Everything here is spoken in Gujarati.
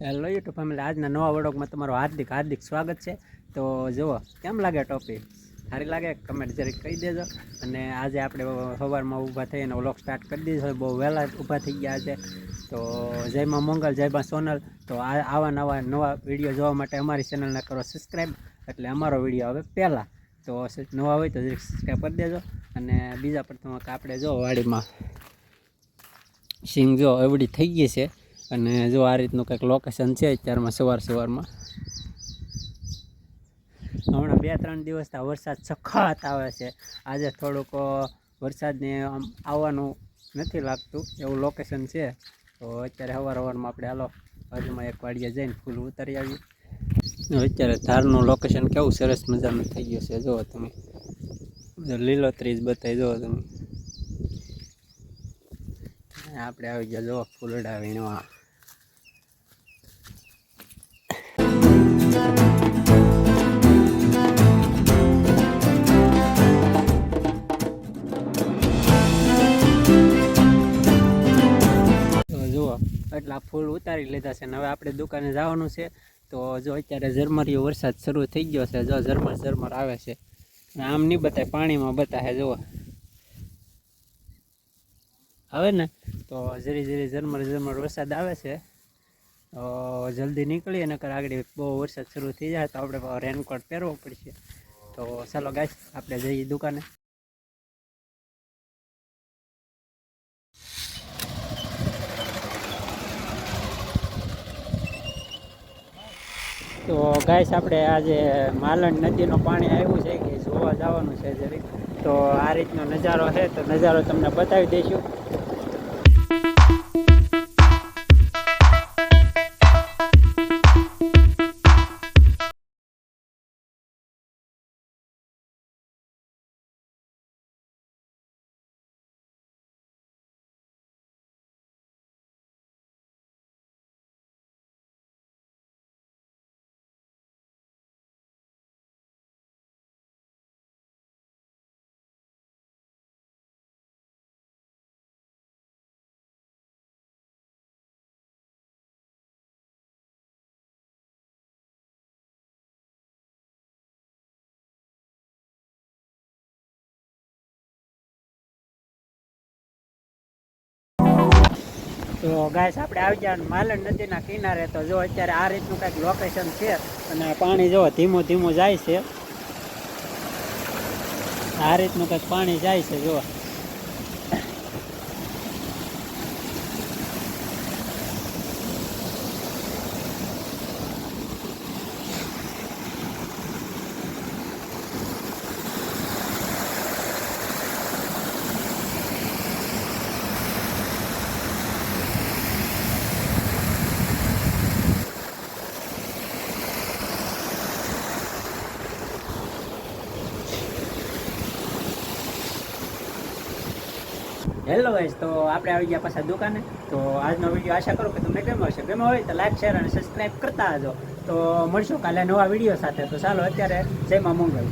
હેલો યુટ્યુબ ફેમિલી, આજના નવા વ્લોગમાં તમારું હાર્દિક સ્વાગત છે. તો જુઓ, કેમ લાગે ટોપિક? સારી લાગે? કમેન્ટ જરીક કહી દેજો. અને આજે આપણે સવારમાં ઊભા થઈને વ્લોગ સ્ટાર્ટ કરી દીધો. બહુ વહેલા ઊભા થઈ ગયા છે. તો જય માં મંગલ, જય માં સોનલ. તો આવા નવા વિડીયો જોવા માટે અમારી ચેનલને કરો સબસ્ક્રાઈબ, એટલે અમારો વિડીયો હવે પહેલાં. તો નવા હોય તો જરીક સબસ્ક્રાઈબ કરી દેજો. અને બીજા પ્રથમ આપણે જો વાડીમાં સિંગ જો એવડી થઈ ગઈ છે. અને જો આ રીતનું કંઈક લોકેશન છે અત્યારમાં સવારમાં. હમણાં 2-3 દિવસથી વરસાદ સખત આવે છે. આજે થોડુંક વરસાદને આમ આવવાનું નથી લાગતું એવું લોકેશન છે. તો અત્યારે સવારમાં આપણે હાલો બાજુમાં એક વાડીએ જઈને ફૂલ ઉતારી આવીએ. અત્યારે ધારનું લોકેશન કેવું સરસ મજાનું થઈ ગયું છે. જુઓ તમે, લીલોતરી જ બતાવી. જુઓ તમે, આપણે આવી ગયા. જુઓ ફૂલડા વીણવા. એટલા ફૂલ ઉતારી લીધા છે. અને હવે આપણે દુકાને જવાનું છે. તો જો અત્યારે ઝરમરિયો વરસાદ શરૂ થઈ ગયો છે. જો ઝરમર આવે છે. આમ નહીં બતાય, પાણીમાં બતાવે. જુઓ હવે ને, તો જરી ઝરમર વરસાદ આવે છે. તો જલ્દી નીકળીએ, નકર આગળ બહુ વરસાદ શરૂ થઈ જાય તો આપણે રેનકોટ પહેરવો પડશે. તો ચાલો ગાઈસ, આપણે જઈએ દુકાને. તો ગાઈસ, આપણે આજે માલણ નદીનું પાણી આવ્યું છે કે જોવા જવાનું છે જરીક. તો આ રીતનો નજારો છે. તો નજારો તમને બતાવી દઈશું. તો ગાઈસ, આપણે આવી ગયા માલણ નદીના કિનારે. તો જો અત્યારે આ રીતનું કંઈક લોકેશન છે. અને પાણી જો ધીમું જાય છે. આ રીતનું કંઈક પાણી જાય છે. જો હેલો ગાઈસ, તો આપણે આવી ગયા પાછા દુકાને. તો આજનો વિડીયો આશા કરું કે તમને ગમ્યો હશે. ગમ્યો હોય તો લાઈક, શેર અને સબસ્ક્રાઈબ કરતા આવજો. તો મળશું કાલે નવા વિડીયો સાથે. તો ચાલો અત્યારે જય માં મંગલ.